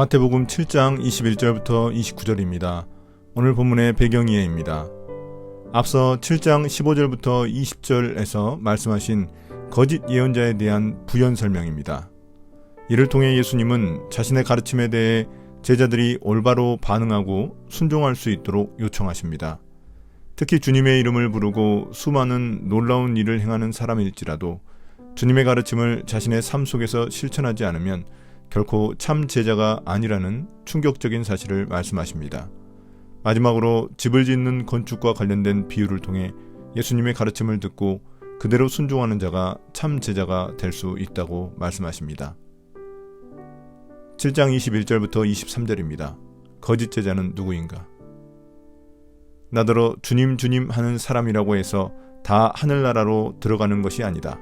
마태복음 7장 21절부터 29절입니다. 오늘 본문의 배경이해입니다. 앞서 7장 15절부터 20절에서 말씀하신 거짓 예언자에 대한 부연 설명입니다. 이를 통해 예수님은 자신의 가르침에 대해 제자들이 올바로 반응하고 순종할 수 있도록 요청하십니다. 특히 주님의 이름을 부르고 수많은 놀라운 일을 행하는 사람일지라도 주님의 가르침을 자신의 삶 속에서 실천하지 않으면 결코 참 제자가 아니라는 충격적인 사실을 말씀하십니다. 마지막으로 집을 짓는 건축과 관련된 비유를 통해 예수님의 가르침을 듣고 그대로 순종하는 자가 참 제자가 될 수 있다고 말씀하십니다. 7장 21절부터 23절입니다. 거짓 제자는 누구인가? 나더러 주님 주님 하는 사람이라고 해서 다 하늘나라로 들어가는 것이 아니다.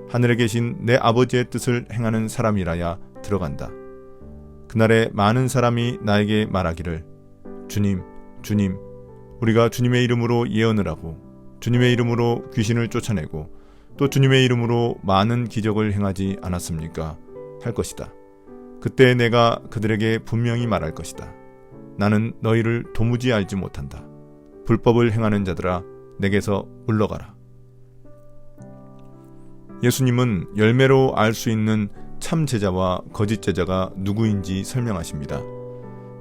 하늘에 계신 내 아버지의 뜻을 행하는 사람이라야 들어간다. 그날에 많은 사람이 나에게 말하기를 주님, 주님, 우리가 주님의 이름으로 예언을 하고 주님의 이름으로 귀신을 쫓아내고 또 주님의 이름으로 많은 기적을 행하지 않았습니까? 할 것이다. 그때 내가 그들에게 분명히 말할 것이다. 나는 너희를 도무지 알지 못한다. 불법을 행하는 자들아, 내게서 물러가라. 예수님은 열매로 알 수 있는 참 제자와 거짓 제자가 누구인지 설명하십니다.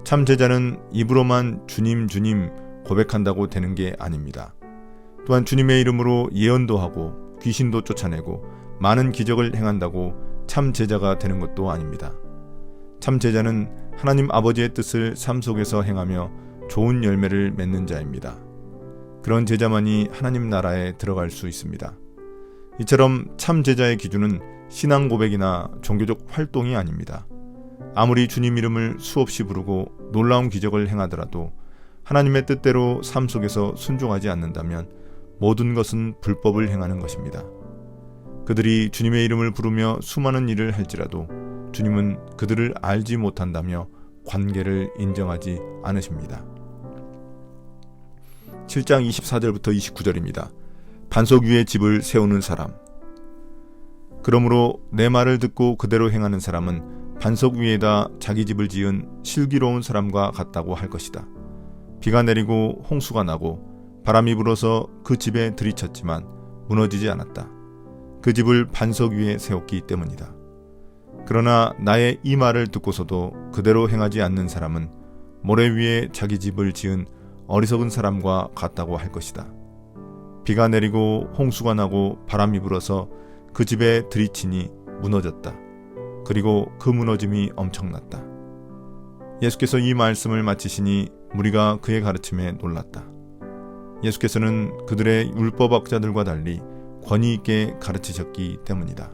참 제자는 입으로만 주님 주님 고백한다고 되는 게 아닙니다. 또한 주님의 이름으로 예언도 하고 귀신도 쫓아내고 많은 기적을 행한다고 참 제자가 되는 것도 아닙니다. 참 제자는 하나님 아버지의 뜻을 삶 속에서 행하며 좋은 열매를 맺는 자입니다. 그런 제자만이 하나님 나라에 들어갈 수 있습니다. 이처럼 참 제자의 기준은 신앙 고백이나 종교적 활동이 아닙니다. 아무리 주님 이름을 수없이 부르고 놀라운 기적을 행하더라도 하나님의 뜻대로 삶 속에서 순종하지 않는다면 모든 것은 불법을 행하는 것입니다. 그들이 주님의 이름을 부르며 수많은 일을 할지라도 주님은 그들을 알지 못한다며 관계를 인정하지 않으십니다. 7장 24절부터 29절입니다. 반석 위에 집을 세우는 사람. 그러므로 내 말을 듣고 그대로 행하는 사람은 반석 위에다 자기 집을 지은 슬기로운 사람과 같다고 할 것이다. 비가 내리고 홍수가 나고 바람이 불어서 그 집에 들이쳤지만 무너지지 않았다. 그 집을 반석 위에 세웠기 때문이다. 그러나 나의 이 말을 듣고서도 그대로 행하지 않는 사람은 모래 위에 자기 집을 지은 어리석은 사람과 같다고 할 것이다. 비가 내리고 홍수가 나고 바람이 불어서 그 집에 들이치니 무너졌다. 그리고 그 무너짐이 엄청났다. 예수께서 이 말씀을 마치시니 무리가 그의 가르침에 놀랐다. 예수께서는 그들의 율법학자들과 달리 권위 있게 가르치셨기 때문이다.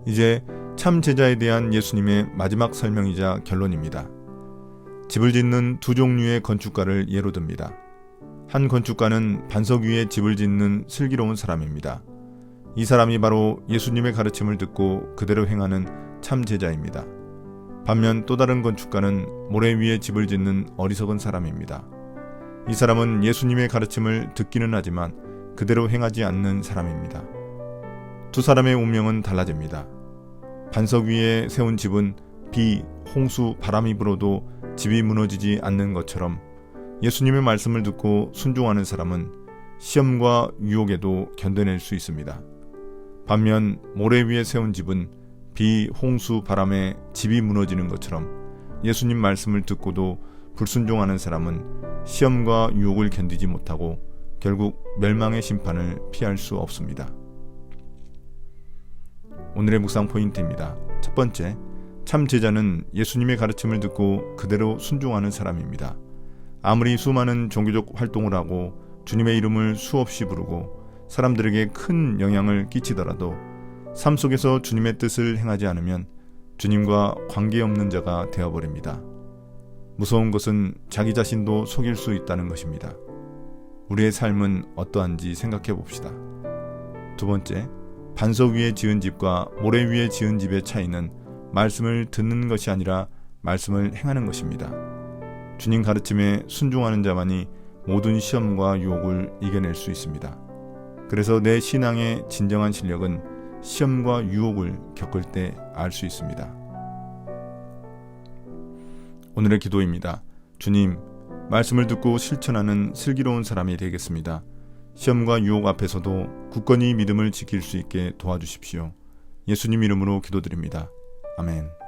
이제 참 제자에 대한 예수님의 마지막 설명이자 결론입니다. 집을 짓는 두 종류의 건축가를 예로 듭니다. 한 건축가는 반석 위에 집을 짓는 슬기로운 사람입니다. 이 사람이 바로 예수님의 가르침을 듣고 그대로 행하는 참 제자입니다. 반면 또 다른 건축가는 모래 위에 집을 짓는 어리석은 사람입니다. 이 사람은 예수님의 가르침을 듣기는 하지만 그대로 행하지 않는 사람입니다. 두 사람의 운명은 달라집니다. 반석 위에 세운 집은 비, 홍수, 바람이 불어도 집이 무너지지 않는 것처럼 예수님의 말씀을 듣고 순종하는 사람은 시험과 유혹에도 견뎌낼 수 있습니다. 반면 모래 위에 세운 집은 비, 홍수, 바람에 집이 무너지는 것처럼 예수님 말씀을 듣고도 불순종하는 사람은 시험과 유혹을 견디지 못하고 결국 멸망의 심판을 피할 수 없습니다. 오늘의 묵상 포인트입니다. 첫 번째, 참 제자는 예수님의 가르침을 듣고 그대로 순종하는 사람입니다. 아무리 수많은 종교적 활동을 하고 주님의 이름을 수없이 부르고 사람들에게 큰 영향을 끼치더라도 삶 속에서 주님의 뜻을 행하지 않으면 주님과 관계없는 자가 되어버립니다. 무서운 것은 자기 자신도 속일 수 있다는 것입니다. 우리의 삶은 어떠한지 생각해 봅시다. 두 번째, 반석 위에 지은 집과 모래 위에 지은 집의 차이는 말씀을 듣는 것이 아니라 말씀을 행하는 것입니다. 주님 가르침에 순종하는 자만이 모든 시험과 유혹을 이겨낼 수 있습니다. 그래서 내 신앙의 진정한 실력은 시험과 유혹을 겪을 때 알 수 있습니다. 오늘의 기도입니다. 주님, 말씀을 듣고 실천하는 슬기로운 사람이 되겠습니다. 시험과 유혹 앞에서도 굳건히 믿음을 지킬 수 있게 도와주십시오. 예수님 이름으로 기도드립니다. 아멘.